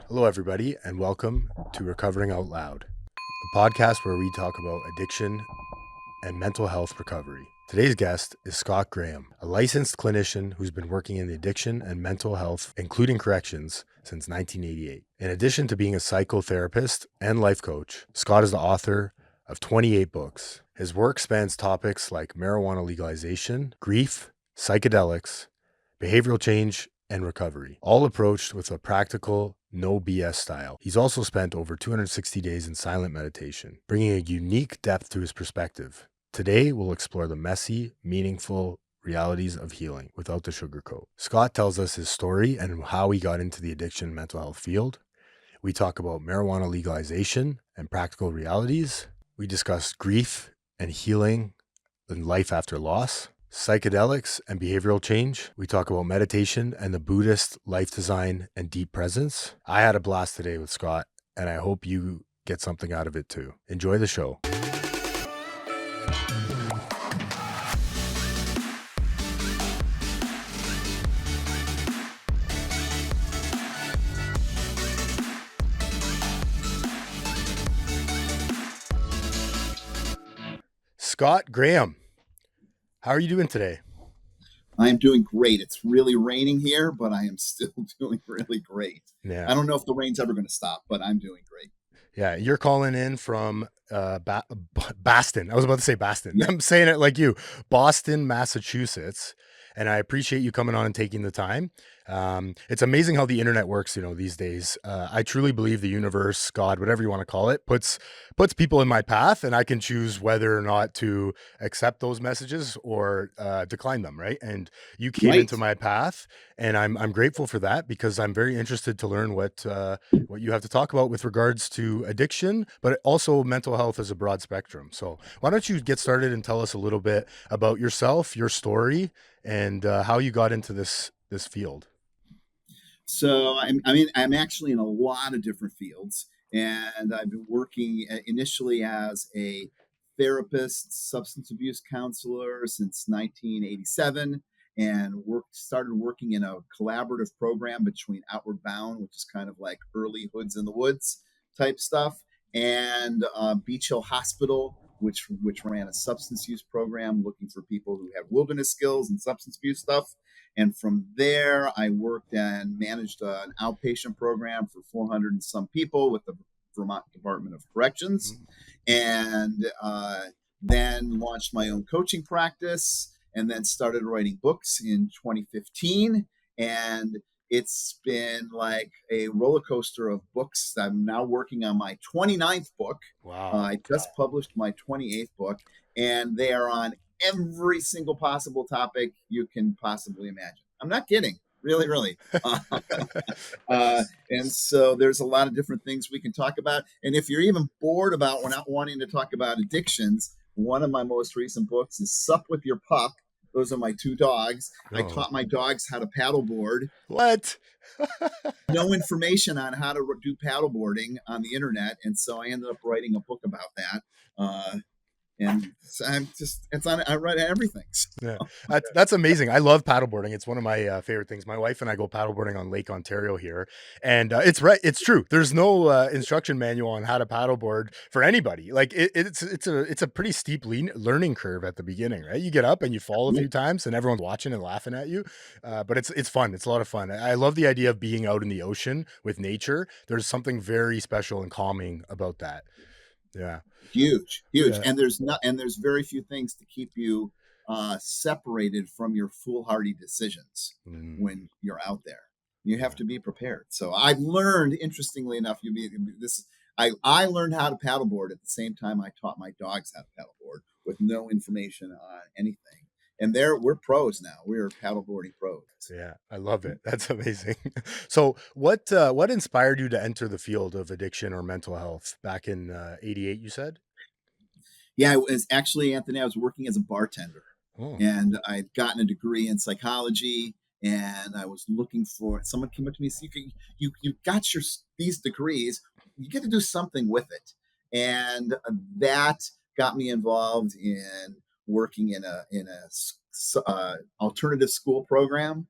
Hello, everybody, and welcome to Recovering Out Loud, the podcast where we talk about addiction and mental health recovery. Today's guest is Scott Graham, a licensed clinician who's been working in the addiction and mental health, including corrections, since 1988. In addition to being a psychotherapist and life coach, Scott is the author of 28 books. His work spans topics like marijuana legalization, grief, psychedelics, behavioral change, and recovery, all approached with a practical, no BS style. He's also spent over 260 days in silent meditation, bringing a unique depth to his perspective. Today, we'll explore the messy, meaningful realities of healing without the sugarcoat. Scott tells us his story and how he got into the addiction and mental health field. We talk about marijuana legalization and practical realities. We discuss grief and healing and life after loss, psychedelics and behavioral change. We talk about meditation and the Buddhist life design and deep presence. I had a blast today with Scott, and I hope you get something out of it too. Enjoy the show. Scott Graham, how are you doing today? I am doing great. It's really raining here, but I am still doing really great. Yeah. I don't know if the rain's ever going to stop, but I'm doing great. Yeah, you're calling in from Boston. I was about to say Boston. Yeah. I'm saying it like you, Boston, Massachusetts. And I appreciate you coming on and taking the time. It's amazing how the internet works, these days. I truly believe the universe, God, whatever you want to call it, puts people in my path, and I can choose whether or not to accept those messages or decline them, right? And you came Right. into my path, and I'm grateful for that because I'm very interested to learn what you have to talk about with regards to addiction, but also mental health as a broad spectrum. So why don't you get started and tell us a little bit about yourself, your story, and how you got into this field. So I'm actually in a lot of different fields, and I've been working initially as a therapist, substance abuse counselor since 1987, and started working in a collaborative program between Outward Bound, which is kind of like early Hoods in the Woods type stuff, and Beach Hill Hospital, which ran a substance use program looking for people who have wilderness skills and substance abuse stuff. And from there, I worked and managed an outpatient program for 400 and some people with the Vermont Department of Corrections, and then launched my own coaching practice, and then started writing books in 2015. And it's been like a roller coaster of books. I'm now working on my 29th book. Wow. I just published my 28th book, and they are on every single possible topic you can possibly imagine. I'm not kidding. Really, really. And so there's a lot of different things we can talk about. And if you're even bored about not wanting to talk about addictions, one of my most recent books is Sup With Your Pup. Those are my two dogs. I taught my dogs how to paddleboard. What? No information on how to do paddleboarding on the internet. And so I ended up writing a book about that. And I read everything. Yeah, that's amazing. I love paddleboarding. It's one of my favorite things. My wife and I go paddleboarding on Lake Ontario here, and it's true. There's no instruction manual on how to paddleboard for anybody. Like it's a pretty steep learning curve at the beginning, right? You get up and you fall a few times, and everyone's watching and laughing at you. But it's fun. It's a lot of fun. I love the idea of being out in the ocean with nature. There's something very special and calming about that. Yeah. Huge. Yeah. And there's very few things to keep you separated from your foolhardy decisions when you're out there. You have to be prepared. So I've learned, interestingly enough, I learned how to paddleboard at the same time I taught my dogs how to paddleboard with no information on anything. And we're pros now. We're paddleboarding pros. Yeah, I love it. That's amazing. So what inspired you to enter the field of addiction or mental health back in 88, you said? Yeah, it was actually, Anthony, I was working as a bartender. And I'd gotten a degree in psychology, and I was looking for someone came up to me and said, you got these degrees, you get to do something with it. And that got me involved in working in a alternative school program.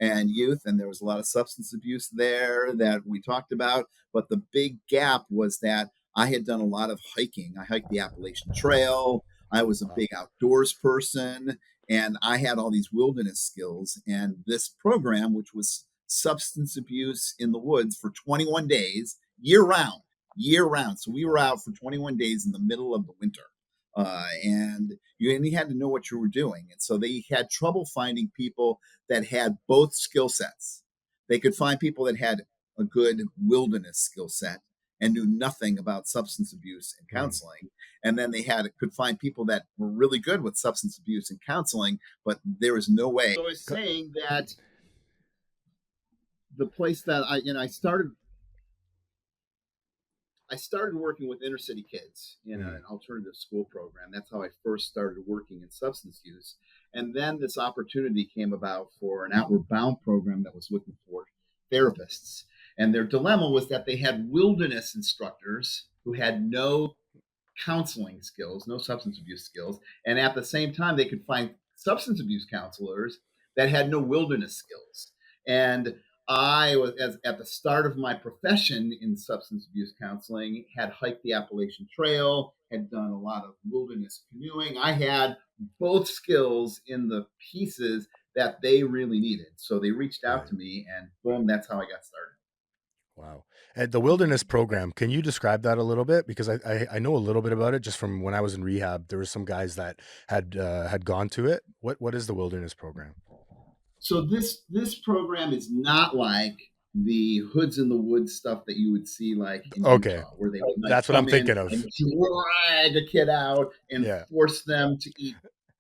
and youth, and there was a lot of substance abuse there that we talked about. But the big gap was that I had done a lot of hiking. I hiked the Appalachian Trail. I was a Wow. big outdoors person, and I had all these wilderness skills. And this program, which was substance abuse in the woods for 21 days, year round. So we were out for 21 days in the middle of the winter. And you only had to know what you were doing. And so they had trouble finding people that had both skill sets. They could find people that had a good wilderness skill set and knew nothing about substance abuse and Mm. counseling. And then they could find people that were really good with substance abuse and counseling, but there was no way. So I was saying that the place that I started working with inner city kids in Mm. an alternative school program. That's how I first started working in substance use. And then this opportunity came about for an outward bound program that was looking for therapists. And their dilemma was that they had wilderness instructors who had no counseling skills, no substance abuse skills. And at the same time, they could find substance abuse counselors that had no wilderness skills. And I was at the start of my profession in substance abuse counseling, had hiked the Appalachian Trail, had done a lot of wilderness canoeing. I had both skills in the pieces that they really needed. So they reached out Right. to me, and boom, that's how I got started. Wow. And the wilderness program, can you describe that a little bit? Because I know a little bit about it just from when I was in rehab. There were some guys that had gone to it. What is the wilderness program? So this program is not like the hoods in the woods stuff that you would see like in Okay. Utah, where they would like That's what I'm come in thinking and of. drag a kid out and Yeah. force them to eat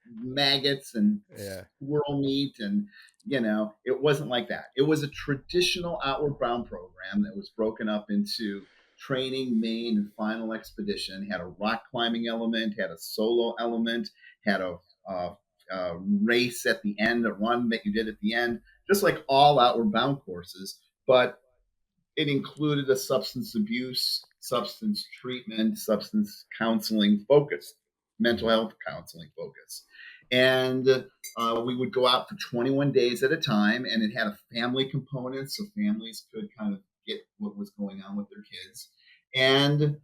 maggots and Yeah. squirrel meat. And it wasn't like that. It was a traditional outward bound program that was broken up into training, main, and final expedition. Had a rock climbing element, had a solo element, had a race at the end, a run that you did at the end, just like all outward bound courses. But it included a substance abuse, substance treatment, substance counseling focus, mental Mhm. health counseling focus. And we would go out for 21 days at a time, and it had a family component, so families could kind of get what was going on with their kids. And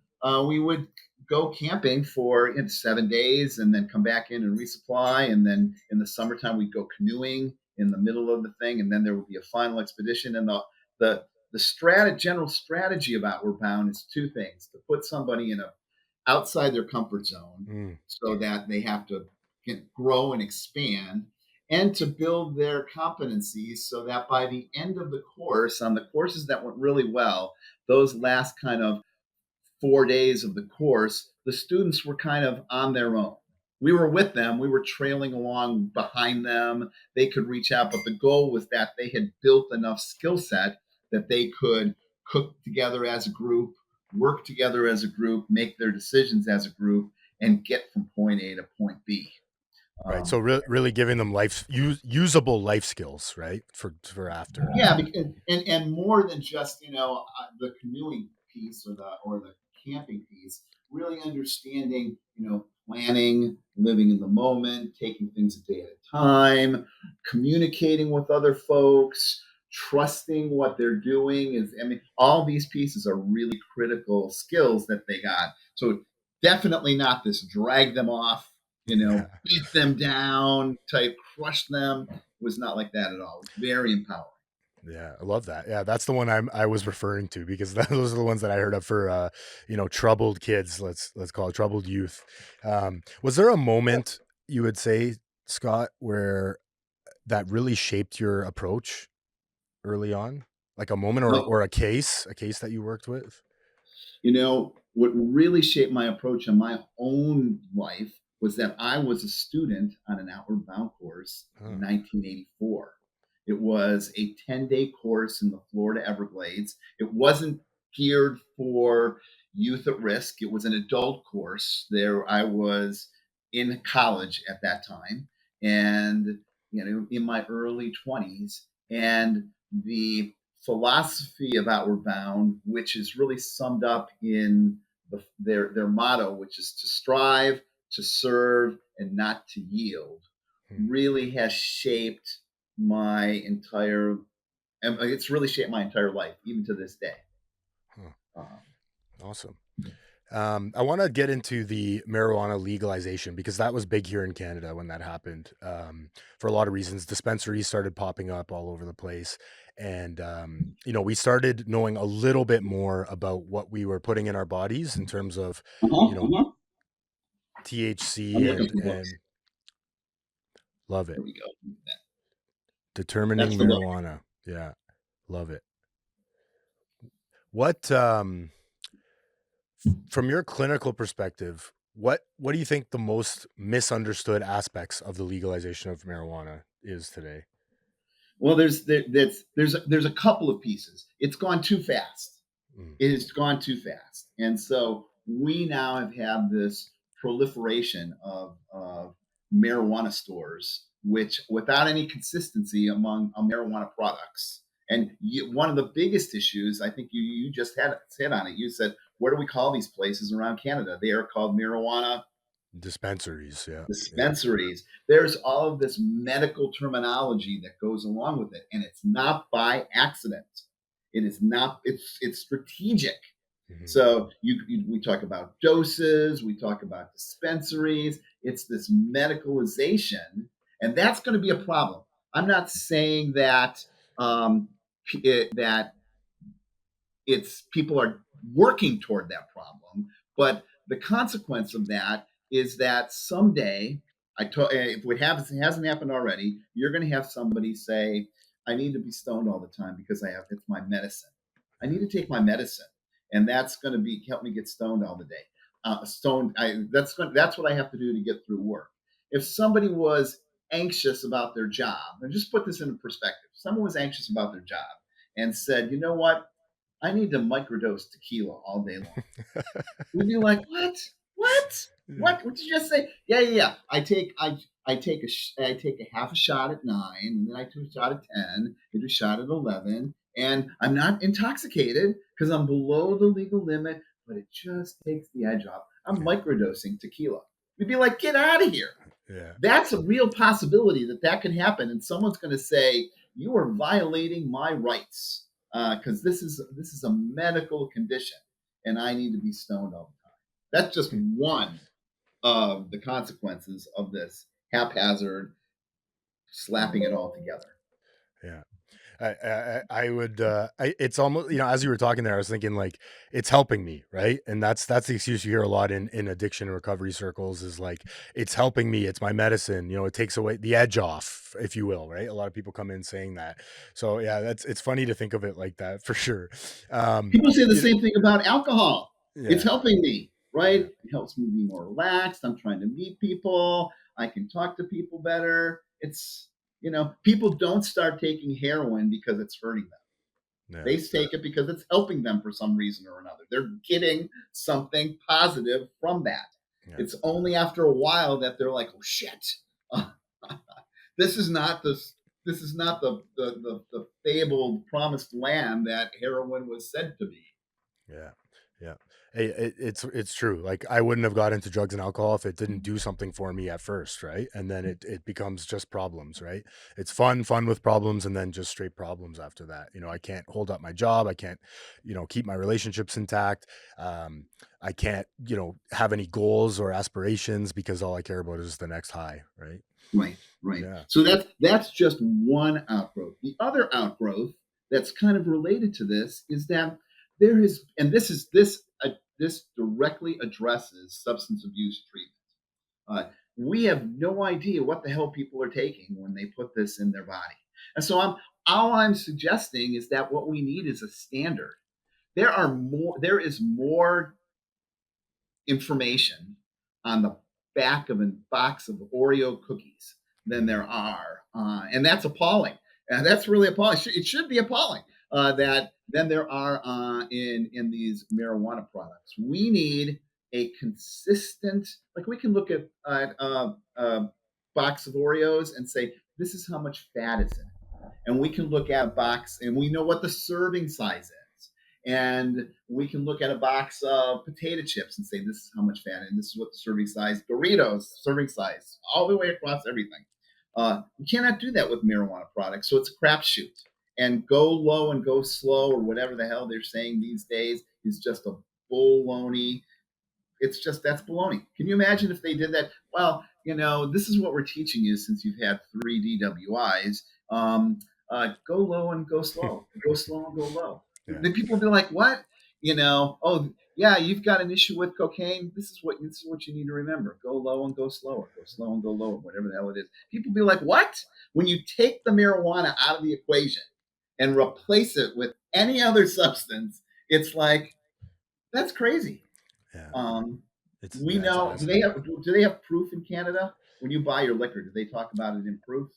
we would go camping for 7 days and then come back in and resupply. And then in the summertime, we'd go canoeing in the middle of the thing. And then there would be a final expedition. And the general strategy of Outward Bound is two things: to put somebody in a outside their comfort zone Mm. so that they have to grow and expand, and to build their competencies so that by the end of the course, on the courses that went really well, those last kind of 4 days of the course, the students were kind of on their own. We were with them, we were trailing along behind them. They could reach out, but the goal was that they had built enough skill set that they could cook together as a group, work together as a group, make their decisions as a group, and get from point A to point B. Right. So Um, really giving them usable life skills, right? For after. Yeah, because, and more than just the canoeing piece or the camping piece, really understanding planning, living in the moment, taking things a day at a time, communicating with other folks, trusting what they're doing is. I mean, all these pieces are really critical skills that they got. So definitely not this drag them off, Yeah. beat them down type, crush them. It was not like that at all. It was very empowering. Yeah, I love that. Yeah, that's the one I was referring to because those are the ones that I heard of for troubled kids. Let's call it troubled youth. Was there a moment you would say, Scott, where that really shaped your approach early on? Like a moment Well, or a case that you worked with? what really shaped my approach in my own life was that I was a student on an Outward Bound course in Huh. 1984. It was a 10-day course in the Florida Everglades. It wasn't geared for youth at risk. It was an adult course. There I was in college at that time, and in my early 20s. And the philosophy of Outward Bound, which is really summed up in their motto, which is to strive, to serve, and not to yield, Hmm. really has shaped my entire, and it's really shaped my entire life, even to this day. Huh. Um, Awesome. I want to get into the marijuana legalization because that was big here in Canada when that happened. For a lot of reasons, dispensaries started popping up all over the place, and we started knowing a little bit more about what we were putting in our bodies in terms of, you know, uh-huh. I'm THC looking and for books. and love it. There we go. Determining That's the book. marijuana. Yeah, love it. What from your clinical perspective, what do you think the most misunderstood aspects of the legalization of marijuana is today? Well, there's a couple of pieces. It's gone too fast. Mm, It has gone too fast, and so we now have had this proliferation of marijuana stores, which without any consistency among marijuana products. And one of the biggest issues, I think you just had hit on it. You said, "What do we call these places around Canada?" They are called marijuana dispensaries, yeah, yeah, dispensaries. There's all of this medical terminology that goes along with it, and it's not by accident. It is not. It's strategic. mhm, So we talk about doses, we talk about dispensaries. It's this medicalization, and that's going to be a problem. I'm not saying that that it's people are working toward that problem, but the consequence of that is that someday, if it hasn't happened already, you're going to have somebody say, "I need to be stoned all the time because it's my medicine. I yeah, need to take my medicine, and that's going to be help me get stoned all the day. That's what I have to do to get through work." If somebody was anxious about their job, and just put this into perspective, someone was anxious about their job and said, "You know what? I need to microdose tequila all day long." We'd be like, "What? What? yeah, What? What did you just say?" Yeah, yeah, yeah. I take a half a shot at 9, and then I do a shot at 10, I do a shot at 11, and I'm not intoxicated because I'm below the legal limit, but it just takes the edge off. I'm yeah, microdosing tequila. We'd be like, "Get out of here." yeah, That's a real possibility that can happen, and someone's going to say, "You are violating my rights because this is a medical condition, and I need to be stoned all the time." That's just mm, one of the consequences of this haphazard slapping it all together. yeah. I would it's almost, as you were talking there, I was thinking like it's helping me, right? And that's the excuse you hear a lot in addiction and recovery circles is like it's helping me, it's my medicine, it takes away the edge off, if you will, right? A lot of people come in saying that. So yeah, it's funny to think of it like that for sure. Um People say the you, same thing about alcohol. It's yeah, helping me, right? yeah, It helps me be more relaxed. I'm trying to meet people. I can talk to people better. People don't start taking heroin because it's hurting them. yeah, They take it because it's helping them for some reason or another. They're getting something positive from that. yeah. It's only after a while that they're like, "Oh shit, uh, this is not the fabled promised land that heroin was said to be." Yeah. Yeah. Hey, it's true. Like I wouldn't have got into drugs and alcohol if it didn't do something for me at first, right? And then it becomes just problems, right? It's fun with problems and then just straight problems after that. I can't hold up my job, I can't, keep my relationships intact. I can't, have any goals or aspirations because all I care about is the next high, right? Right, right. Yeah. So that's just one outgrowth. The other outgrowth that's kind of related to this is that there is, and this directly addresses substance abuse treatment. We have no idea what the hell people are taking when they put this in their body, and so all I'm suggesting is that what we need is a standard. There is more information on the back of a box of Oreo cookies than Mhm. there are, and that's appalling. And that's really appalling. It should be appalling Yeah. that than there are in these marijuana products. We need a consistent, like we can look at a box of Oreos and say this is how much fat is in it, and we can look at a box and we know what the serving size is, and we can look at a box of potato chips and say this is how much fat and this is what the serving size, Doritos serving size, all the way across everything. You cannot do that with marijuana products. So it's a crapshoot. And go low and go slow, or whatever the hell they're saying these days, is just a baloney. It's just, that's baloney. Can you imagine if they did that? Well, this is what we're teaching you since you've had 3 DWIs. Go low and go slow and go low. Yeah. Then people will be like, what? Oh yeah, you've got an issue with cocaine. This is what you need to remember. Go low and go slower. Go slow and go lower. Whatever the hell it is. People be like, what? When you take the marijuana out of the equation and replace it with any other substance, it's like, that's crazy. Yeah. We know. Do they have proof in Canada? When you buy your liquor, do they talk about it in proof?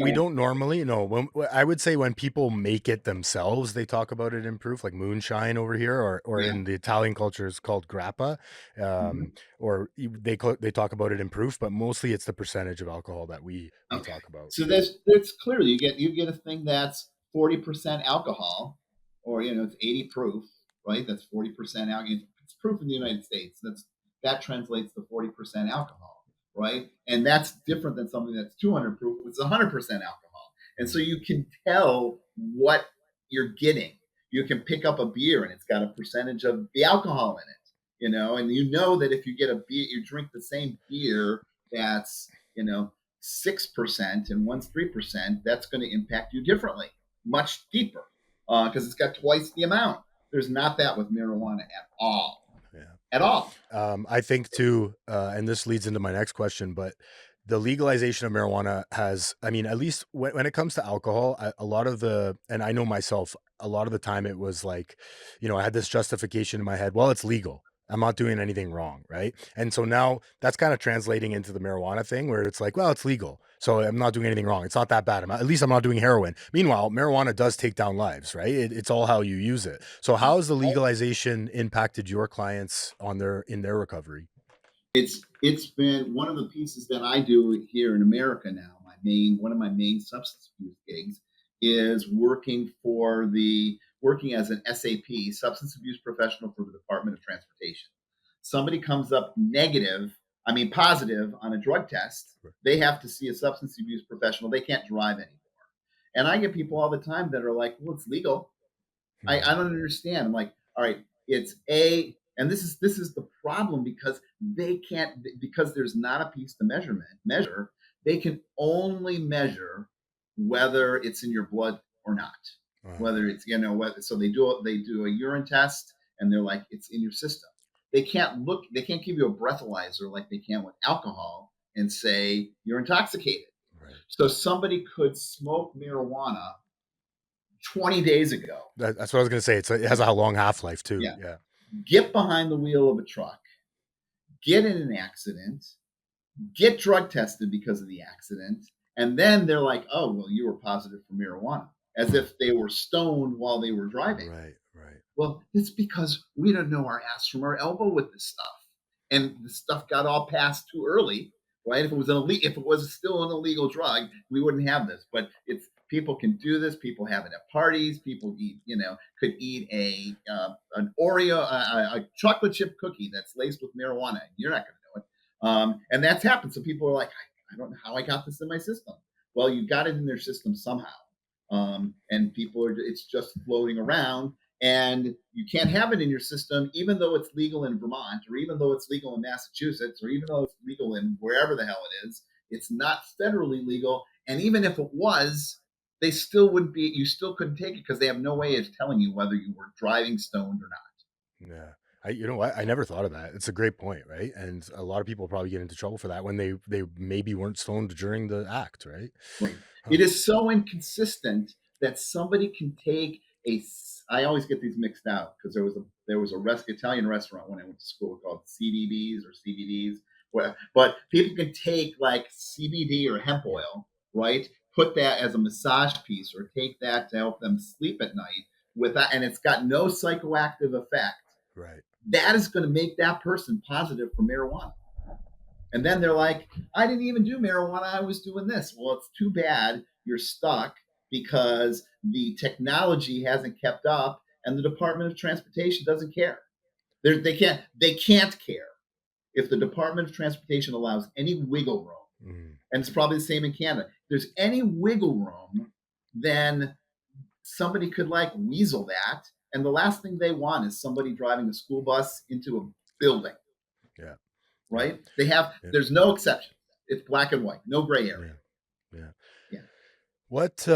We don't normally, no. I would say when people make it themselves, they talk about it in proof, like moonshine over here, or Yeah. in the Italian culture, it's called grappa, Mhm. or they talk about it in proof, but mostly it's the percentage of alcohol that we Okay. talk about. So that's clearly you get a thing that's 40% alcohol, or it's 80 proof, right? That's 40% alcohol. It's proof in the United States. That translates to 40% alcohol, right? And that's different than something that's 200 proof. It's 100% alcohol, and so you can tell what you're getting. You can pick up a beer and it's got a percentage of the alcohol in it, and that if you get a beer, you drink the same beer that's 6% and one's 3%, that's going to impact you differently, much deeper, because it's got twice the amount. There's not that with marijuana at all. Yeah. At all. I think too, and this leads into my next question, but the legalization of marijuana has, I mean, at least when it comes to alcohol, a lot of and I know myself, a lot of the time it was like, I had this justification in my head. Well, it's legal. I'm not doing anything wrong. Right. And so now that's kind of translating into the marijuana thing where it's like, well, it's legal. So I'm not doing anything wrong. It's not that bad. At least I'm not doing heroin. Meanwhile, marijuana does take down lives, right? It's all how you use it. So how has the legalization impacted your clients in their recovery? It's been one of the pieces that I do here in America now. One of my main substance abuse gigs is working as an SAP, substance abuse professional for the Department of Transportation. Somebody comes up positive on a drug test, they have to see a substance abuse professional. They can't drive anymore. And I get people all the time that are like, well, it's legal. I don't understand. I'm like, all right, it's and this is the problem, because they can't, because there's not a piece to measure. They can only measure whether it's in your blood or not. Whether it's whether, so they do a urine test and they're like, it's in your system. They can't give you a breathalyzer like they can with alcohol and say you're intoxicated. Right. So somebody could smoke marijuana 20 days ago. That's what I was going to say. It has a long half-life too. Yeah. Yeah. Get behind the wheel of a truck, get in an accident, get drug tested because of the accident, and then they're like, oh, well, you were positive for marijuana, as if they were stoned while they were driving. Right. Well, it's because we don't know our ass from our elbow with this stuff. And the stuff got all passed too early, right? If it was still an illegal drug, we wouldn't have this. But people can do this. People have it at parties. People could eat an Oreo, a chocolate chip cookie that's laced with marijuana. And you're not going to know it. And that's happened. So people are like, I don't know how I got this in my system. Well, you got it in their system somehow. And it's just floating around. And you can't have it in your system, even though it's legal in Vermont, or even though it's legal in Massachusetts, or even though it's legal in wherever the hell it is. It's not federally legal. And even if it was, you still couldn't take it, because they have no way of telling you whether you were driving stoned or not. Yeah. You know what? I never thought of that. It's a great point, right? And a lot of people probably get into trouble for that when they maybe weren't stoned during the act, right? Right. Huh. It is so inconsistent that somebody can take I always get these mixed out, because there was a Italian restaurant when I went to school called CDBs or CBDs, but people can take like CBD or hemp oil, right? Put that as a massage piece, or take that to help them sleep at night with that, and it's got no psychoactive effect. Right. That is going to make that person positive for marijuana. And then they're like, I didn't even do marijuana, I was doing this. Well, it's too bad you're stuck, because the technology hasn't kept up, and the Department of Transportation doesn't care. They can't care if the Department of Transportation allows any wiggle room And it's probably the same in Canada. If there's any wiggle room, then somebody could like weasel that. And the last thing they want is somebody driving a school bus into a building, Yeah. Yeah. right? Yeah. There's no exception. It's black and white, no gray area. Yeah. Yeah. Yeah. What,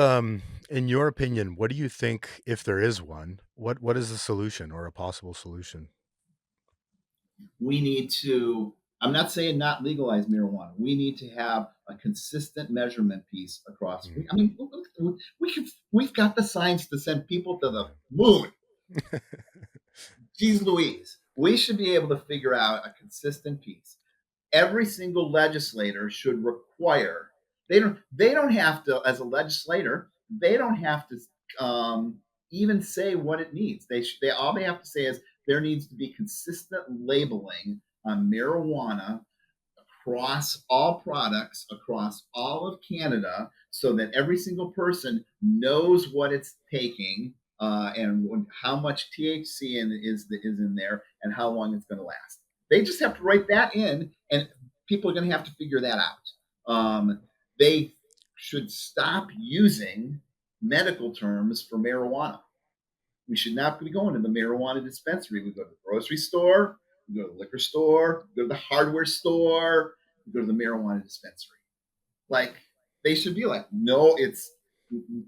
in your opinion, what do you think, if there is one, what is the solution or a possible solution? We need to, I'm not saying not legalize marijuana. We need to have a consistent measurement piece across. Mm, I mean, we've got the science to send people to the moon. Geez Louise. We should be able to figure out a consistent piece. Every single legislator should require, they don't have to, as a legislator, they don't have to even say what it needs. They all they have to say is there needs to be consistent labeling on marijuana across all products across all of Canada, so that every single person knows what it's taking, and how much THC is in there and how long it's going to last. They just have to write that in, and people are going to have to figure that out. They should stop using medical terms for marijuana. We should not be going to the marijuana dispensary. We go to the grocery store, we go to the liquor store, we go to the hardware store, we go to the marijuana dispensary. Like, they should be like, no, it's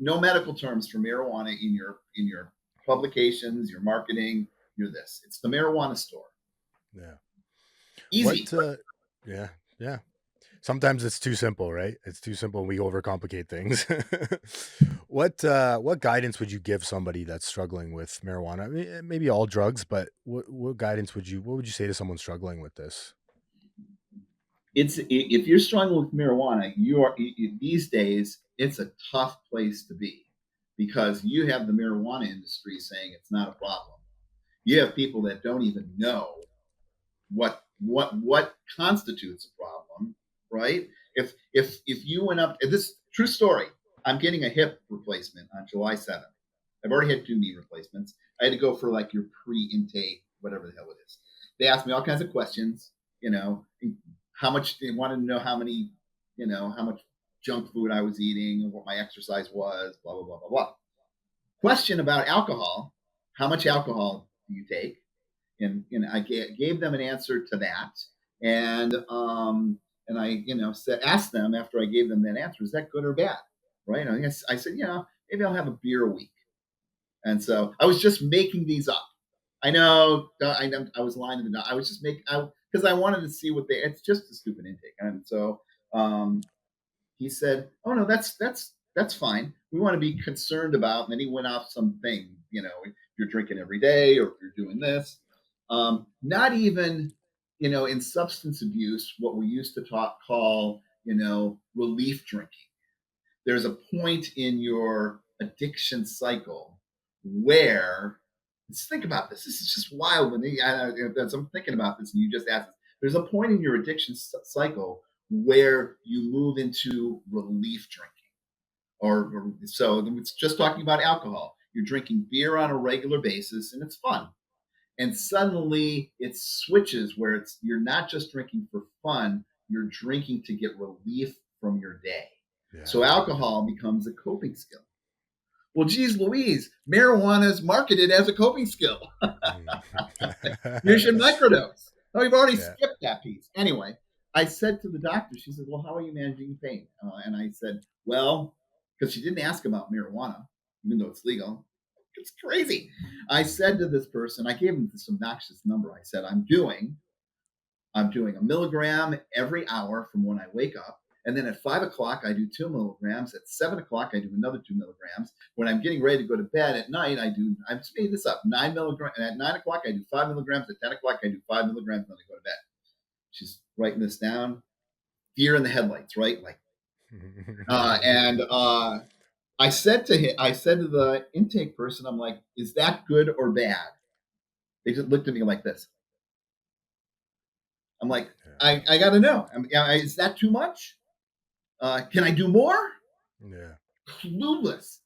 no medical terms for marijuana in your publications, your marketing, your this. It's the marijuana store. yeah. Easy. What, yeah. Yeah. Sometimes it's too simple, right? It's too simple and we overcomplicate things. What guidance would you give somebody that's struggling with marijuana? I mean, maybe all drugs, but what guidance what would you say to someone struggling with this? It's if you're struggling with marijuana, you are these days. It's a tough place to be because you have the marijuana industry saying it's not a problem. You have people that don't even know what constitutes a problem, right? If you went up, this true story, I'm getting a hip replacement on July 7th. I've already had 2 knee replacements. I had to go for like your pre-intake, whatever the hell it is. They asked me all kinds of questions, how much they wanted to know how many, how much junk food I was eating and what my exercise was, blah, blah, blah, blah, blah. Question about alcohol. How much alcohol do you take? And I gave them an answer to that, and I asked them after I gave them that answer, is that good or bad, right? I said, maybe I'll have a beer a week, and so I was just making these up. I know I was lying to the I was just making because I wanted to see what it's just a stupid intake, and so he said, "Oh no, that's fine. We want to be concerned about." And then he went off something, if you're drinking every day or if you're doing this. Not even, in substance abuse, what we used to call, relief drinking. There's a point in your addiction cycle where, let's think about this. This is just wild. As I'm thinking about this, and you just asked, there's a point in your addiction cycle where you move into relief drinking. Or so it's just talking about alcohol. You're drinking beer on a regular basis, and it's fun. And suddenly it switches where you're not just drinking for fun, you're drinking to get relief from your day. Yeah. So alcohol becomes a coping skill. Well, geez Louise, marijuana is marketed as a coping skill. You should microdose. Oh, you've already skipped that piece. Anyway, I said to the doctor, she said, well, how are you managing pain? And I said, well, because she didn't ask about marijuana, even though it's legal. It's crazy. I said to this person, I gave him this obnoxious number. I said, I'm doing a milligram every hour from when I wake up. And then at 5 o'clock, I do 2 milligrams. At 7 o'clock, I do another 2 milligrams. When I'm getting ready to go to bed at night, I'm just making this up, 9 milligrams. And at 9 o'clock, I do 5 milligrams. At 10 o'clock, I do 5 milligrams. Then I go to bed. She's writing this down. Deer in the headlights, right? Like, I said to the intake person, I'm like, is that good or bad? They just looked at me like this. I'm like, I got to know. Is that too much? Can I do more? Yeah. Clueless.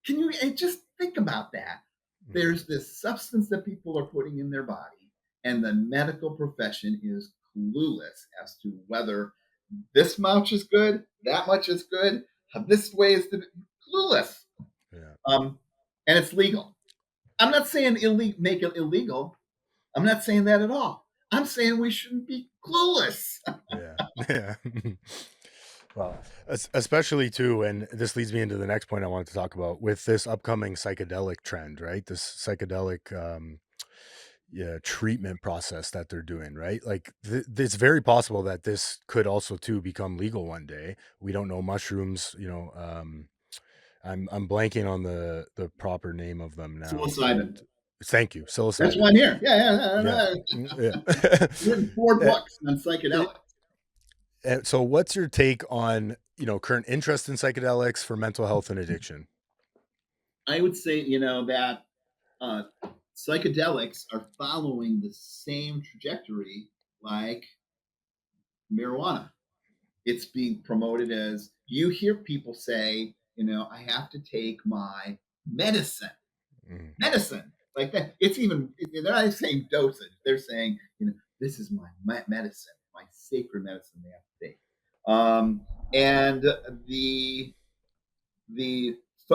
Can you just think about that? There's this substance that people are putting in their body, and the medical profession is clueless as to whether this much is good, that much is good, this way is the clueless. Yeah. Um, and it's legal. I'm not saying make it illegal. I'm not saying that at all. I'm saying we shouldn't be clueless. Yeah. Yeah. Well, especially too, and this leads me into the next point I wanted to talk about with this upcoming psychedelic trend, right? This psychedelic yeah, treatment process that they're doing, right? Like it's very possible that this could also too become legal one day. We don't know mushrooms, I'm blanking on the proper name of them now, but Psilocybin. thank you, That's psilocybin. one here. Yeah, Yeah. yeah. Yeah. I've written 4 Eh, books on psychedelics. and so what's your take on, current interest in psychedelics for mental health and addiction? I would say, that uh, psychedelics are following the same trajectory like marijuana. It's being promoted as you hear people say, I have to take my medicine, Mm, medicine like that. It's even, they're not saying dosage. They're saying, this is my medicine, my sacred medicine they have to take. And the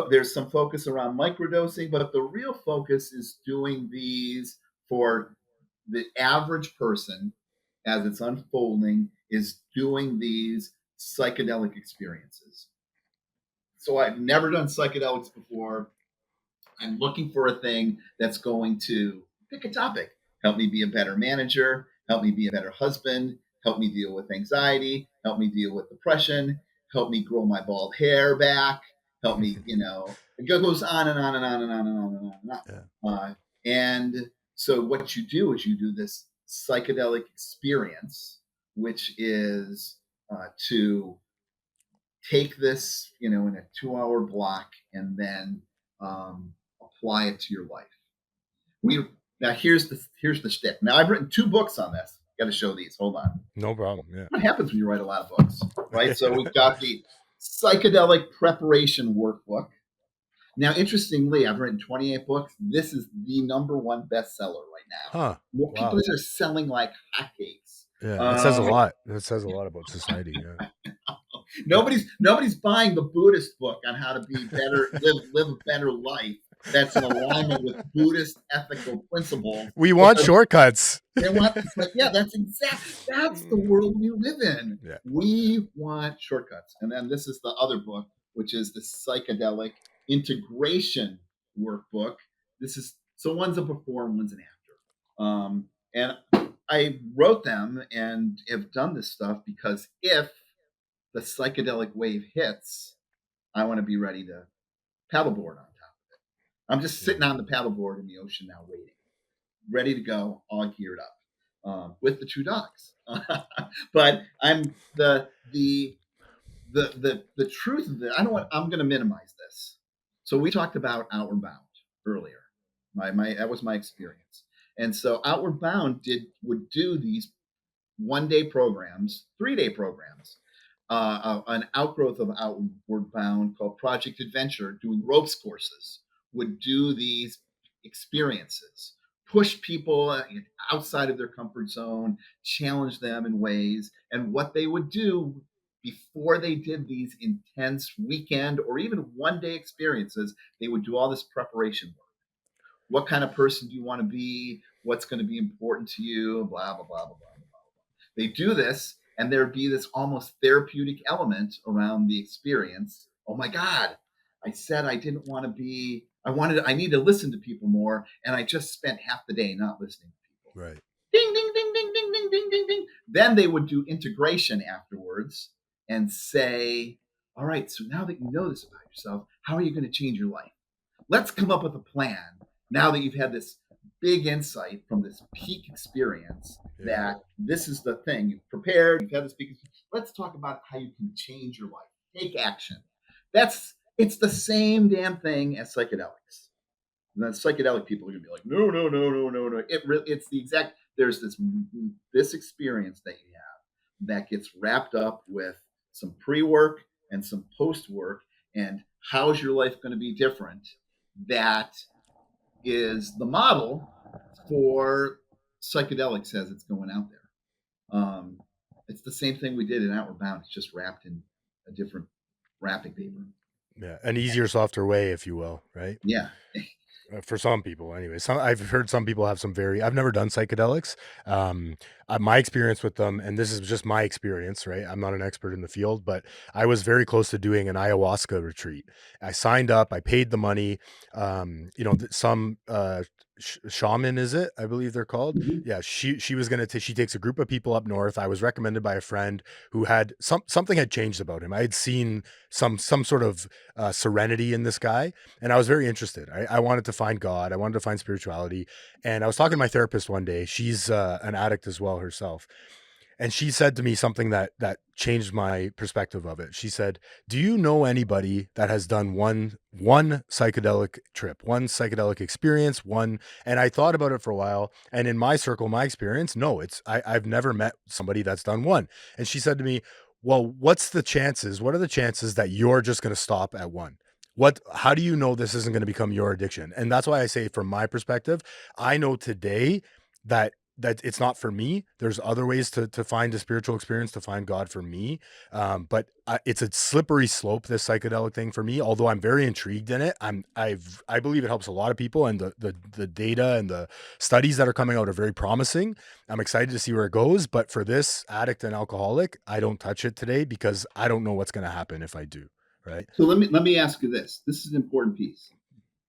there's some focus around microdosing, but the real focus is doing these for the average person as it's unfolding is doing these psychedelic experiences. So I've never done psychedelics before. I'm looking for a thing that's going to pick a topic, help me be a better manager, help me be a better husband, help me deal with anxiety, help me deal with depression, help me grow my bald hair back, help me, it goes on and on and on and on and on and on and yeah. on. And so what you do is you do this psychedelic experience, which is to take this, in a 2-hour block and then apply it to your life. We Now here's the shtick. Now I've written 2 books on this. Got to show these. Hold on. No problem. Yeah. What happens when you write a lot of books, right? So we've got the psychedelic preparation workbook. Now, interestingly, I've written 28 books. This is the #1 bestseller right now. Huh. More people Wow. are selling like hotcakes. Yeah, that says a Um, lot. That says a lot about society. Yeah. Yeah. nobody's buying the Buddhist book on how to be better, live a better life. That's in alignment with Buddhist ethical principles. We But want shortcuts. they want, but yeah, that's the world we live in. Yeah. We want shortcuts. And then this is the other book, which is the psychedelic integration workbook. This is so one's a before and one's an after. And I wrote them and have done this stuff because if the psychedelic wave hits, I want to be ready to paddleboard on top. I'm just Yeah. sitting on the paddleboard in the ocean now, waiting, ready to go, all geared up, with the 2 dogs. But I'm the truth of it. I don't want. I'm going to minimize this. So we talked about Outward Bound earlier. My that was my experience, and so Outward Bound would do these 1-day programs, 3-day programs. An outgrowth of Outward Bound called Project Adventure, doing ropes courses, would do these experiences, push people outside of their comfort zone, challenge them in ways. And what they would do before they did these intense weekend or even 1-day experiences, they would do all this preparation work. What kind of person do you want to be? What's going to be important to you? Blah, blah, blah, blah, blah. They do this, and there'd be this almost therapeutic element around the experience. Oh my God, I said I didn't want to be, I need to listen to people more, and I just spent half the day not listening to people. Right. Ding, ding, ding, ding, ding, ding, ding, ding, ding. Then they would do integration afterwards and say, all right, so now that you know this about yourself, how are you going to change your life? Let's come up with a plan now that you've had this big insight from this peak experience Yeah. that this is the thing. You've prepared, you've had this peak experience. Let's talk about how you can change your life. Take action. It's the same damn thing as psychedelics. And then psychedelic people are going to be like, no, no, no, no, no, no. It's the exact, there's this experience that you have that gets wrapped up with some pre-work and some post-work. And how's your life going to be different? That is the model for psychedelics as it's going out there. It's the same thing we did in Outward Bound. It's just wrapped in a different wrapping paper. Yeah, an easier, softer way, if you will, right? Yeah. For some people anyway. I've heard some people have some very, I've never done psychedelics. um my experience with them, and this is just my experience, right? I'm not an expert in the field, but I was very close to doing an ayahuasca retreat. I signed up, I paid the money. Some shaman, is it, I believe they're called. Mhm. Yeah, she was gonna take, she takes a group of people up north. I was recommended by a friend who had something had changed about him. I had seen some sort of serenity in this guy, and I was very interested. I wanted to find God. I wanted to find spirituality. And I was talking to my therapist one day. She's an addict as well herself. And she said to me something that changed my perspective of it. She said, "Do you know anybody that has done one psychedelic trip, one psychedelic experience, one?" And I thought about it for a while. And in my circle, my experience, no, I've never met somebody that's done one. And she said to me, "Well, what's the chances? What are the chances that you're just going to stop at one? How do you know this isn't going to become your addiction?" And that's why I say, from my perspective, I know today that it's not for me. There's other ways to find a spiritual experience, to find God for me. But it's a slippery slope, this psychedelic thing for me. Although I'm very intrigued in it, I believe it helps a lot of people, and the data and the studies that are coming out are very promising. I'm excited to see where it goes. But for this addict and alcoholic, I don't touch it today because I don't know what's going to happen if I do. Right? So let me ask you this. This is an important piece.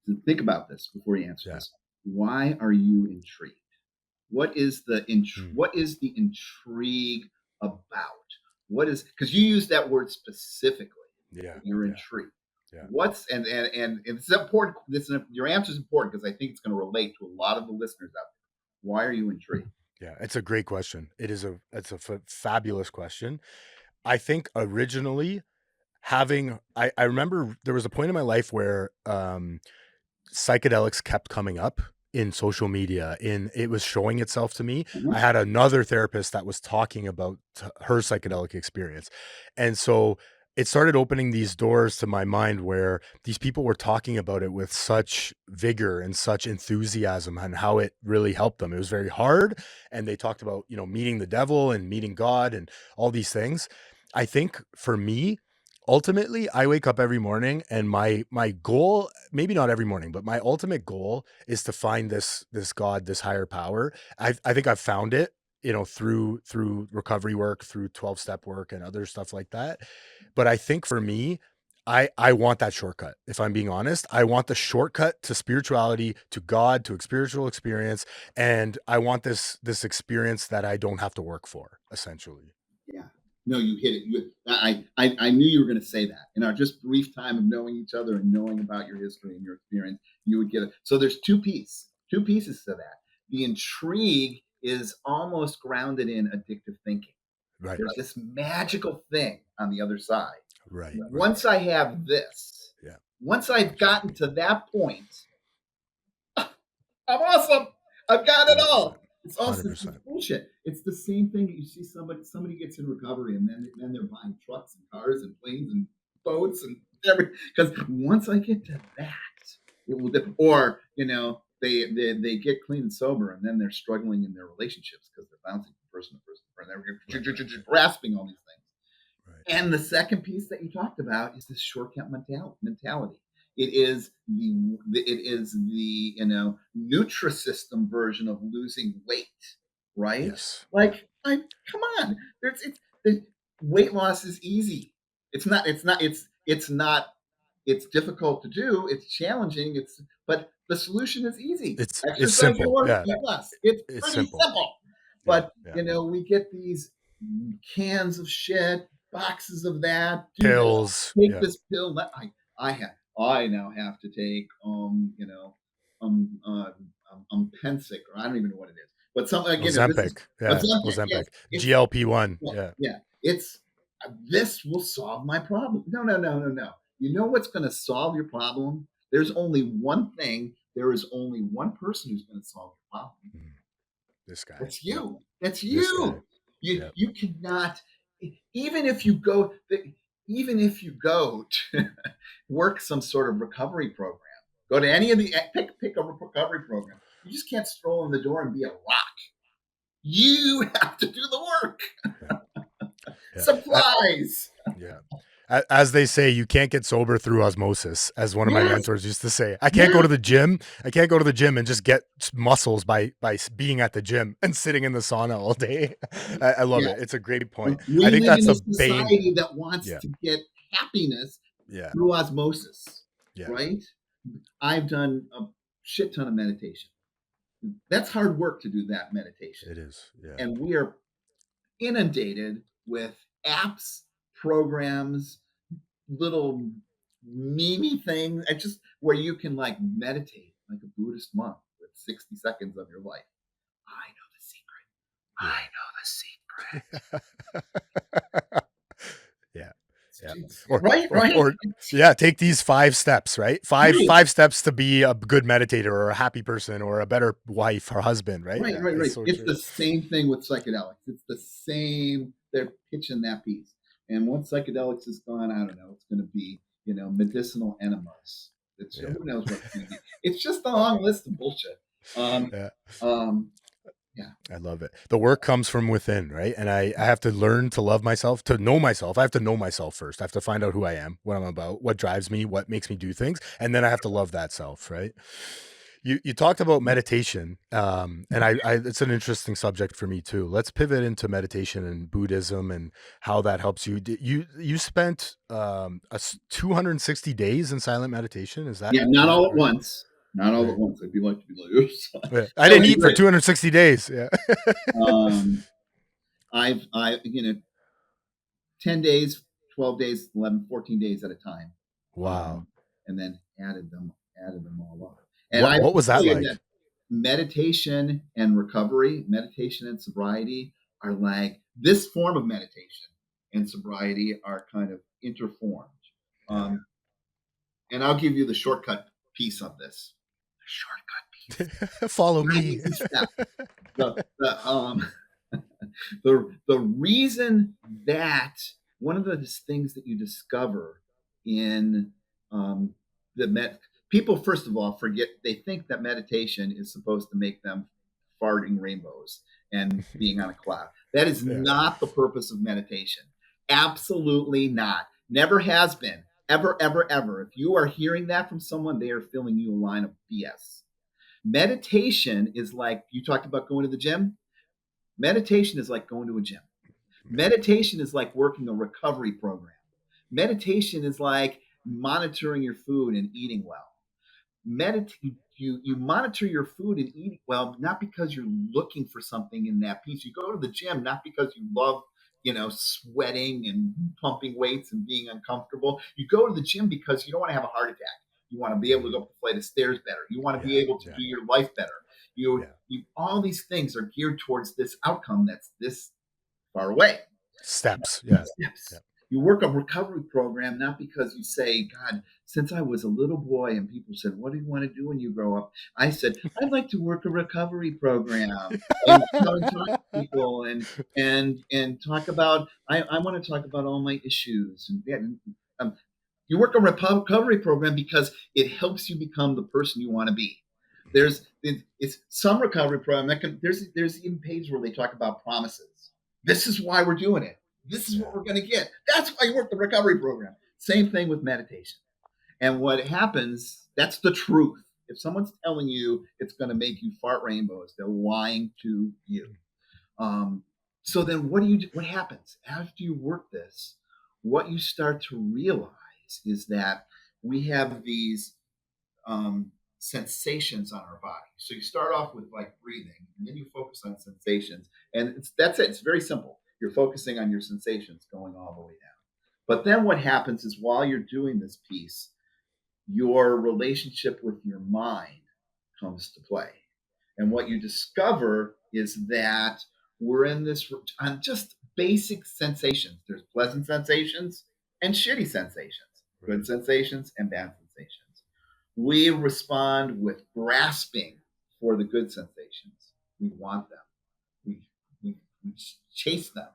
So think about this before you answer Yeah. this. Why are you intrigued? Mm. What is the intrigue about? What is, because you use that word specifically. Yeah. You're Yeah. intrigued. Yeah. What's and it's important. Your answer is important because I think it's going to relate to a lot of the listeners out there. Why are you intrigued? Yeah. It's a great question. It's a fabulous question. I think originally I remember there was a point in my life where psychedelics kept coming up in social media, in it was showing itself to me. I Mhm. had another therapist that was talking about her psychedelic experience. And so it started opening these doors to my mind where these people were talking about it with such vigor and such enthusiasm, and how it really helped them. It was very hard. And they talked about, meeting the devil and meeting God and all these things. I think for me, ultimately, I wake up every morning, and my goal, maybe not every morning, but my ultimate goal is to find this God, this higher power. I think I've found it, through recovery work, through 12-step work and other stuff like that. But I think for me, I want that shortcut. If I'm being honest, I want the shortcut to spirituality, to God, to a spiritual experience, and I want this experience that I don't have to work for, essentially. Yeah. No, you hit it. I knew you were going to say that. In our just brief time of knowing each other and knowing about your history and your experience, you would get it. So there's two pieces to that. The intrigue is almost grounded in addictive thinking. Right. There's this magical thing on the other side. Right. Right. Once I have this, Yeah. once I've gotten to that point, I'm awesome. I've got it 100%. all. It's awesome. It's 100%. bullshit. It's the same thing that you see somebody gets in recovery and then they're buying trucks and cars and planes and boats and everything. Because once I get to that, it will. Or they get clean and sober and then they're struggling in their relationships because they're bouncing from person to person. Right. Right. They're grasping all these things. Right. And the second piece that you talked about is this shortcut mentality. It is the Nutrisystem version of losing weight, right? Yes. Yeah. Like, come on, the weight loss is easy. It's not. It's not. It's not. It's difficult to do. It's challenging. But the solution is easy. It's Exercise simple. more, Yeah. eat less. It's It's pretty simple. simple. Yeah. But Yeah. we get these cans of shit, boxes of that. Do this, Pills. take Yeah. this pill. I now have to take um uh, Pensic, or I don't even know what it is. But something again, this is Ozempic. Yeah. Ozempic. Yes, Ozempic. it's GLP-1. yeah, Yeah. yeah. It's this will solve my problem. No, no, no, no, no. You know what's going to solve your problem? There's only one thing. There is only one person who's going to solve your problem. Mhm. This guy. That's Yep. you. That's This guy. you. You Yep. you cannot, even if you go even if you go to work some sort of recovery program. Go to any of the pick a recovery program. You just can't stroll in the door and be a rock. You have to do the work. Yeah. Yeah. Supplies. Yeah. As they say, you can't get sober through osmosis, as one of my Yes. mentors used to say. I can't go Yes. to the gym. I can't go to the gym and just get muscles by being at the gym and sitting in the sauna all day. I love it. Yes. It's a great point. I We think live that's in a the bane. society that wants Yeah. to get happiness Yeah. through osmosis, Yeah. right? I've done a shit ton of meditation. That's hard work to do that meditation. It is. Yeah. And we are inundated with apps, programs, little meme things, and just where you can like meditate like a Buddhist monk with 60 seconds of your life. I know the secret. Yeah. I know the secret. Yeah. Yeah. It's- Or, right, or, right, or, yeah, take these 5 steps, right? right, Five steps to be a good meditator or a happy person or a better wife or husband, right? right, Yeah, right, it's right. so It's true. the same thing with psychedelics. It's the same. They're pitching that piece. And once psychedelics is gone, I don't know. It's going to be, medicinal enemas. It's Yeah. who knows what it's going to be. It's just a long list of bullshit. Yeah. Um, yeah. I love it. The work comes from within, right? And I have to learn to love myself, to know myself. I have to know myself first. I have to find out who I am, what I'm about, what drives me, what makes me do things. And then I have to love that self, right? You talked about meditation, and I it's an interesting subject for me too. Let's pivot into meditation and Buddhism and how that helps you. You spent 260 days in silent meditation. Is that Yeah, not all at correct? once. Not all at Right. once. I'd be like to be like, oops. Yeah. I That would didn't be eat for great. 260 days. Yeah. I 10 days, 12 days, 11, 14 days at a time. Wow. And then added them all up. And What I what will was that tell you like? that meditation and recovery, meditation and sobriety are like this form of meditation and sobriety are kind of interformed. Yeah. And I'll give you the shortcut piece of this. The shortcut piece. Follow 9 me. easy steps. The the reason that one of the things that you discover in the people, first of all, forget, they think that meditation is supposed to make them farting rainbows and being on a cloud. That is Yeah. not the purpose of meditation. Absolutely not. Never has been. Ever, ever, ever. If you are hearing that from someone, they are filling you a line of BS. Meditation is like, you talked about going to the gym. Meditation is like going to a gym. Meditation is like working a recovery program. Meditation is like monitoring your food and eating well. You monitor your food and eating well, not because you're looking for something in that piece. You go to the gym not because you love, sweating and pumping weights and being uncomfortable. You go to the gym because you don't want to have a heart attack. You want to be able to go up the flight of stairs better. You want to be Yeah. able to Yeah. do your life better. Yeah. All these things are geared towards this outcome that's this far away. Steps. Yeah. Steps. Yeah. You work a recovery program not because you say, God, since I was a little boy and people said, what do you want to do when you grow up? I said, I'd like to work a recovery program and talk to people and talk about, I want to talk about all my issues. And you work a recovery program because it helps you become the person you want to be. It's some recovery program that there's even pages where they talk about promises. This is why we're doing it. This is what we're going to get. That's why you work the recovery program. Same thing with meditation. And what happens, that's the truth. If someone's telling you it's going to make you fart rainbows, they're lying to you. So then what happens after you work this? What you start to realize is that we have these sensations on our body. So you start off with like breathing, and then you focus on sensations, and that's it. It's very simple. You're focusing on your sensations going all the way down. But then what happens is while you're doing this piece, your relationship with your mind comes to play. And what you discover is that we're in this on just basic sensations. There's pleasant sensations and shitty sensations, good sensations and bad sensations. We respond with grasping for the good sensations. We want them. We chase them.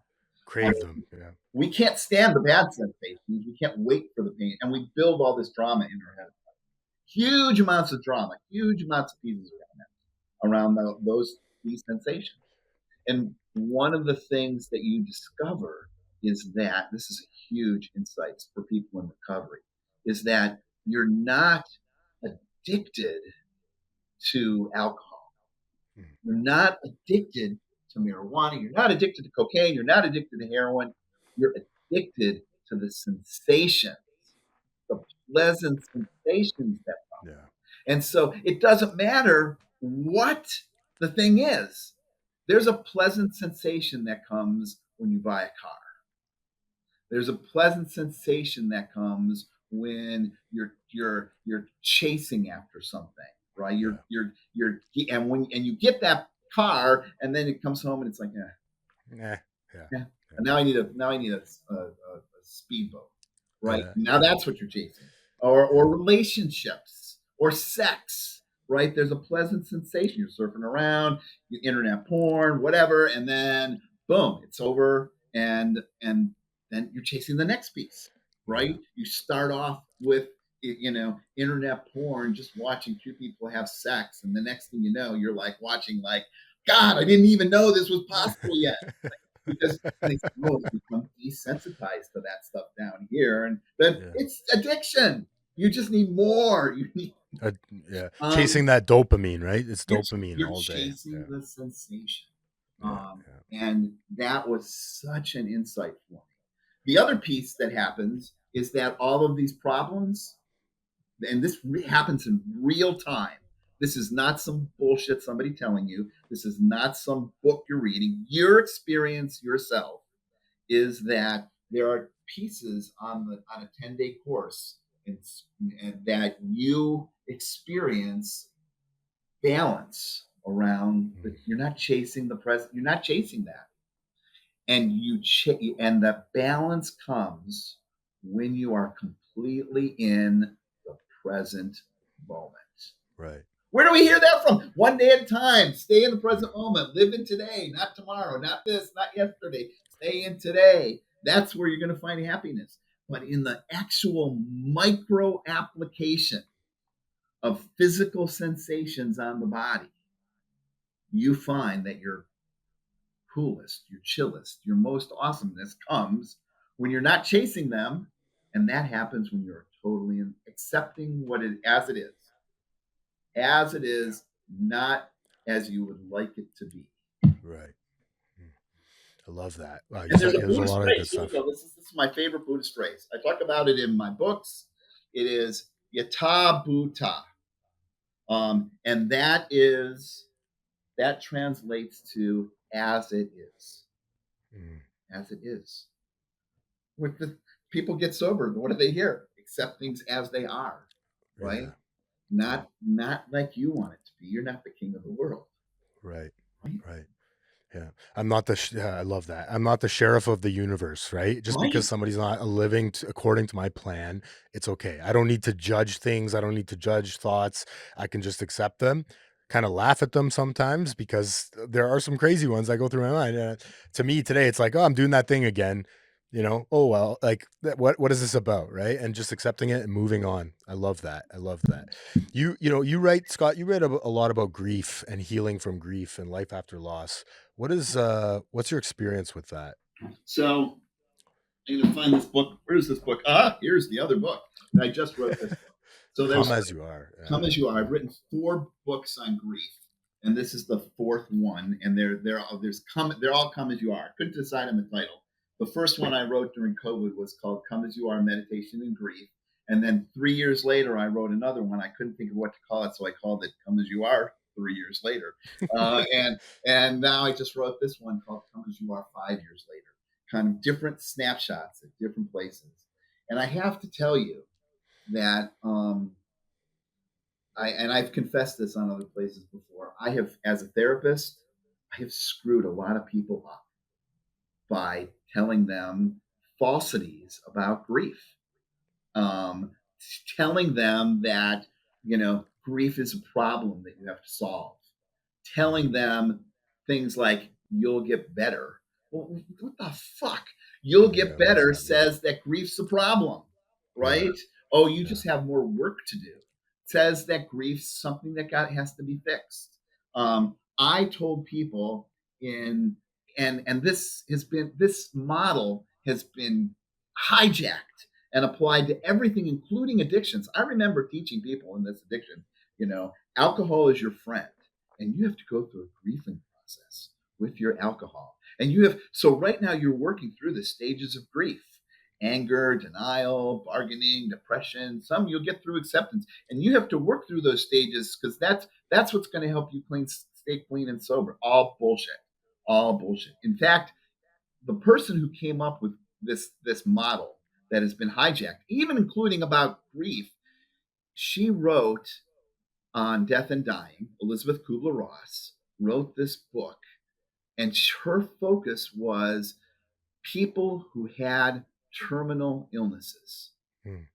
Crave them. Yeah. We can't stand the bad sensations. We can't wait for the pain. And we build all this drama in our head. Huge amounts of drama, huge amounts of pieces around these sensations. And one of the things that you discover is that this is a huge insight for people in recovery, is that you're not addicted to alcohol. Mm. You're not addicted to marijuana. You're not addicted to cocaine. You're not addicted to heroin. You're addicted to the sensations, the pleasant sensations that. Yeah. And so it doesn't matter what the thing is. There's a pleasant sensation that comes when you buy a car. There's a pleasant sensation that comes when you're chasing after something, right? Yeah. And you get that car, and then it comes home and it's like, Yeah. yeah. And now I need a speedboat, right? Yeah. Now that's what you're chasing, or relationships or sex, right? There's a pleasant sensation. You're surfing around, you internet porn, whatever, and then boom, it's over, and then you're chasing the next piece, right? Yeah. You start off with internet porn, just watching two people have sex, and the next thing you know, you're like watching like, God, I didn't even know this was possible yet. Because they become desensitized to that stuff down here, and then Yeah. it's addiction. You just need more. You need Yeah. Chasing that dopamine, right? It's you're, dopamine you're all day. chasing Yeah. the sensation, Yeah. Yeah. and that was such an insight for me. The other piece that happens is that all of these problems, and this happens in real time. This is not some bullshit somebody telling you. This is not some book you're reading. Your experience yourself is that there are pieces on a 10-day course and that you experience balance around that. You're not chasing the present. You're not chasing that. And and the balance comes when you are completely in the present moment. Right. Where do we hear that from? One day at a time. Stay in the present moment. Live in today, not tomorrow, not this, not yesterday. Stay in today. That's where you're going to find happiness. But in the actual micro application of physical sensations on the body, you find that your coolest, your chillest, your most awesomeness comes when you're not chasing them. And that happens when you're totally accepting what it as it is, not as you would like it to be. Right. I love that. Wow, And there's a there's a Buddhist lot of good phrase. Here we stuff. go. This is my favorite Buddhist phrase. I talk about it in my books. It is yata bhuta. And that translates to as it is. Mm. As it is. With the people get sober, what do they hear? Accept things as they are, right? Yeah. Not like you want it to be. You're not the king of the world. Right. Right. Right. Yeah. I'm not yeah, I love that. I'm not the sheriff of the universe, right? Just because Right. somebody's not living according to my plan, it's okay. I don't need to judge things. I don't need to judge thoughts. I can just accept them, kind of laugh at them sometimes because there are some crazy ones that go through my mind. To me today, it's like, oh, I'm doing that thing again. Oh well, like what is this about, right? And just accepting it and moving on. I love that. I love that. You write, Scott, you read a lot about grief and healing from grief and life after loss. What's your experience with that? So I'm going to find this book. Where's this book? Here's the other book. I just wrote this book. So Come there's as you are. Come as You Are. I've written 4 books on grief, and this is the 4th one. And they're all Come as You Are. Couldn't decide on the title. The first one I wrote during COVID was called Come as You Are: Meditation and Grief. And then 3 years later, I wrote another one. I couldn't think of what to call it, so I called it Come as You Are 3 years later. And now I just wrote this one called Come as You Are 5 years later. Kind of different snapshots at different places. And I have to tell you that I've confessed this on other places before. I have, as a therapist, I have screwed a lot of people up by telling them falsities about grief, um, telling them that grief is a problem that you have to solve, telling them things like "you'll get better." Well, what the fuck? "You'll Yeah, get what does better" that mean? says that grief's a problem, Yeah, right? Oh, you yeah, just have more work to do. Says that grief's something that has to be fixed. I told people in and this model has been hijacked and applied to everything, including addictions. I remember teaching people in this addiction, alcohol is your friend, and you have to go through a grieving process with your alcohol. And so right now you're working through the stages of grief: anger, denial, bargaining, depression. Some you'll get through acceptance, and you have to work through those stages, because that's what's going to help you stay clean and sober. All bullshit. All bullshit. In fact, the person who came up with this model that has been hijacked, even including about grief, she wrote on death and dying. Elizabeth Kubler-Ross wrote this book, and her focus was people who had terminal illnesses,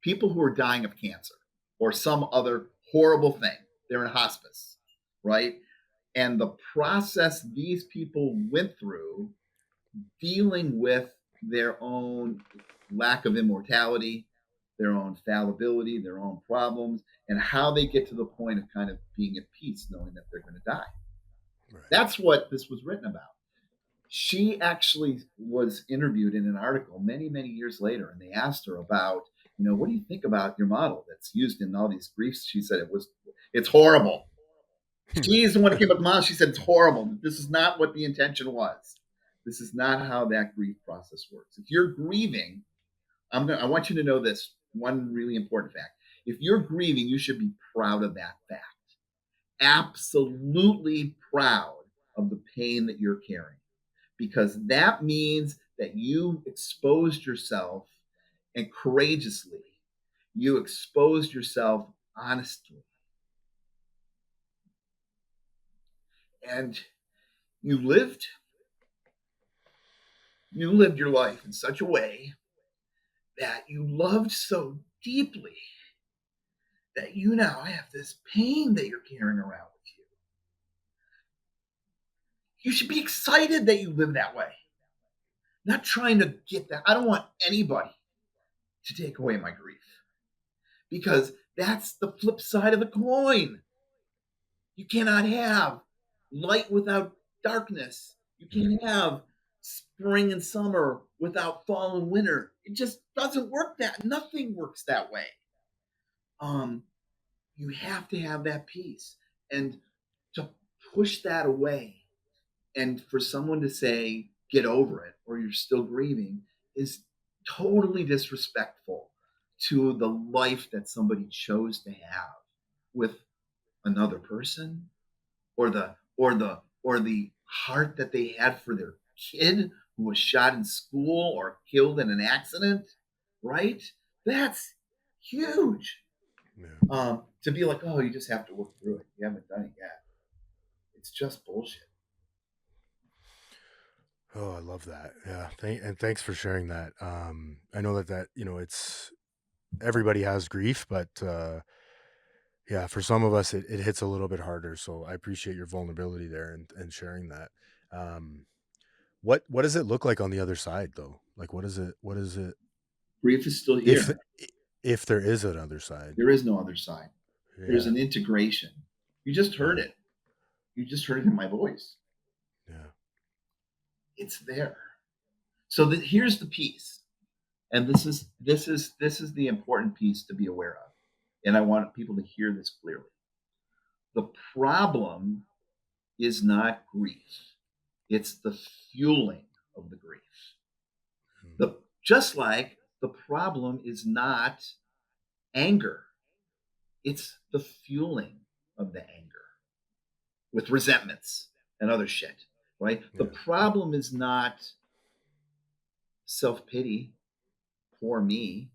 people who are dying of cancer or some other horrible thing. They're in hospice, right? And the process these people went through dealing with their own lack of immortality, their own fallibility, their own problems, and how they get to the point of kind of being at peace, knowing that they're going to die. Right. That's what this was written about. She actually was interviewed in an article many, many years later, and they asked her about, what do you think about your model that's used in all these griefs? She said it's horrible. She's the one who came up with the model. She said it's horrible. This is not what the intention was. This is not how that grief process works. If you're grieving, I want you to know this one really important fact. If you're grieving, you should be proud of that fact. Absolutely proud of the pain that you're carrying, because that means that you exposed yourself, and courageously, you exposed yourself honestly. And you lived your life in such a way that you loved so deeply that you now have this pain that you're carrying around with you. You should be excited that you live that way. Not trying to get that. I don't want anybody to take away my grief, because that's the flip side of the coin. You cannot have light without darkness. You can't have spring and summer without fall and winter. It just doesn't work nothing works that way. You have to have that peace, and to push that away, and for someone to say get over it or you're still grieving, is totally disrespectful to the life that somebody chose to have with another person, or the heart that they had for their kid who was shot in school or killed in an accident, right? That's huge. Yeah. To be like, oh, you just have to work through it. You haven't done it yet. It's just bullshit. Oh, I love that. Yeah. And thanks for sharing that. I know that, it's everybody has grief, but, yeah, for some of us, it hits a little bit harder. So I appreciate your vulnerability there and sharing that. Um, what does it look like on the other side though? Like, what is it Grief is still if, here. if there is another side? There is no other side. There's Yeah. an integration. You just heard Yeah. it. You just heard it in my voice. Yeah. It's there. So here's the piece, and this is the important piece to be aware of, and I want people to hear this clearly. The problem is not grief; it's the fueling of the grief. Just like the problem is not anger; it's the fueling of the anger with resentments and other shit. Right? Yeah. The problem is not self-pity, poor me.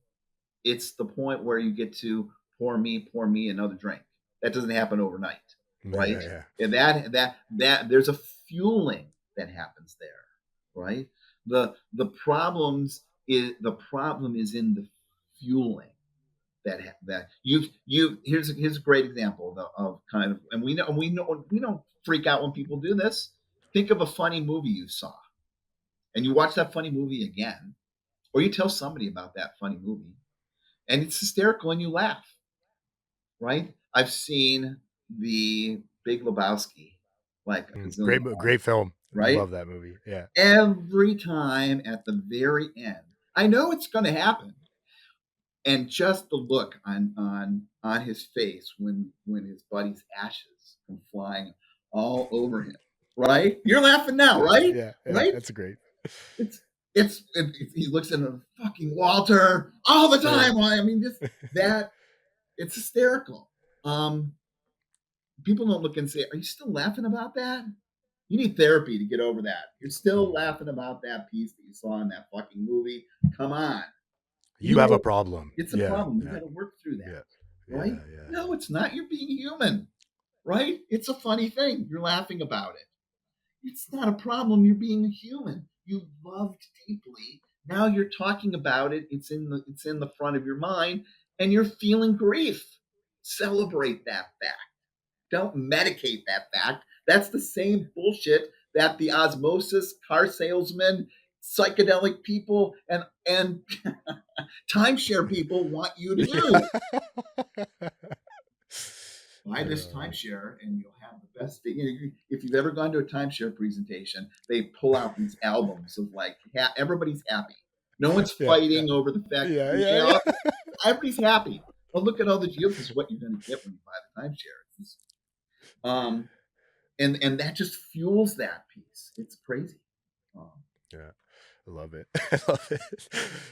It's the point where you get to pour me another drink. That doesn't happen overnight, right? Yeah. And that there's a fueling that happens there, right? The problem is in the fueling that you here's a great example of kind of, and we don't freak out when people do this. Think of a funny movie you saw, and you watch that funny movie again, or you tell somebody about that funny movie, and it's hysterical and you laugh, right? I've seen the Big Lebowski like a gazillion Great times. film. I right? love that movie. Yeah. Every time at the very end, I know it's going to happen, and just the look on his face when his buddy's ashes come flying all over him, right? You're laughing now, right? Yeah. Yeah. Right? That's great. It's he looks at him, fucking Walter, all the Yeah. time. I mean, just that it's hysterical. People don't look and say, "Are you still laughing about that?" You need therapy to get over that. You're still laughing about that piece that you saw in that fucking movie. Come on. You have a problem. It's a Yeah. problem. You Yeah. got to work through Yeah. that, right? Yeah. Yeah. No, it's not. You're being human, right? It's a funny thing. You're laughing about it. It's not a problem. You're being a human. You loved deeply. Now you're talking about it. It's in the front of your mind, and you're feeling grief. Celebrate that fact. Don't medicate that fact. That's the same bullshit that the osmosis car salesmen, psychedelic people, and timeshare people want you to do. Buy this timeshare and you'll have the best thing. If you've ever gone to a timeshare presentation, they pull out these albums of like everybody's happy. No one's Yeah. Yeah. fighting over the fact Yeah. that Yeah. Yeah. everybody's happy. But look at all the deals. This is what you're going to get when you buy the timeshare. Um, and that just fuels that piece. It's crazy. Yeah. I love it. I love it.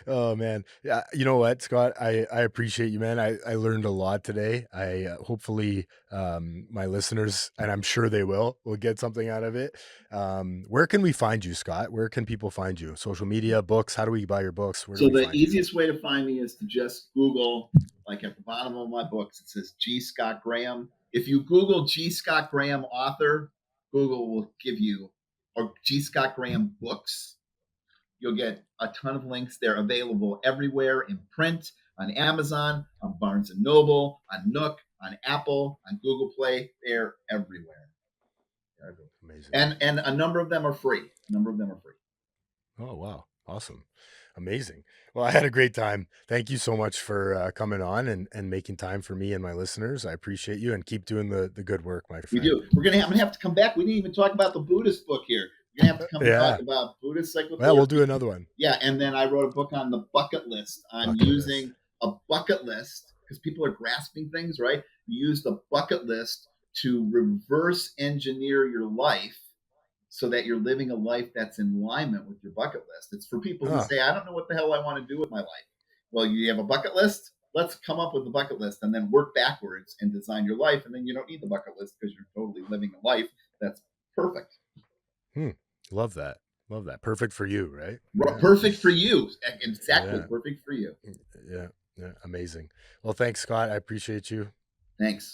Oh man. Yeah. You know what, Scott? I appreciate you, man. I learned a lot today. I hopefully my listeners, and I'm sure they will get something out of it. Where can we find you, Scott? Where can people find you? Social media, books? How do we buy your books? Where do So we the find you? easiest way to find me is to just Google, like at the bottom of my books, it says G. Scott Graham. If you Google G. Scott Graham author, Google will give you, or G. Scott Graham books. You'll get a ton of links. They're available everywhere in print, on Amazon, on Barnes and Noble, on Nook, on Apple, on Google Play. They're everywhere. They're everywhere. Amazing. And a number of them are free. A number of them are free. Oh, wow. Awesome. Amazing. Well, I had a great time. Thank you so much for coming on and making time for me and my listeners. I appreciate you and keep doing the good work, my We friend. do. I'm gonna have to come back. We didn't even talk about the Buddhist book here. We're gonna have to come and talk Yeah. about Buddhist Well, we'll psychotherapy. do another one. Yeah, and then I wrote a book on the bucket list, on Bucket list. using a bucket list because people are grasping things, right? You use the bucket list to reverse engineer your life so that you're living a life that's in alignment with your bucket list. It's for people who Huh. say, I don't know what the hell I want to do with my life. Well, you have a bucket list. Let's come up with the bucket list and then work backwards and design your life. And then you don't need the bucket list because you're totally living a life that's perfect. Love that. Love that. Perfect for you, right? Yeah. Perfect for you. Exactly. Yeah. Perfect for you. Yeah. Yeah. Amazing. Well, thanks, Scott. I appreciate you. Thanks.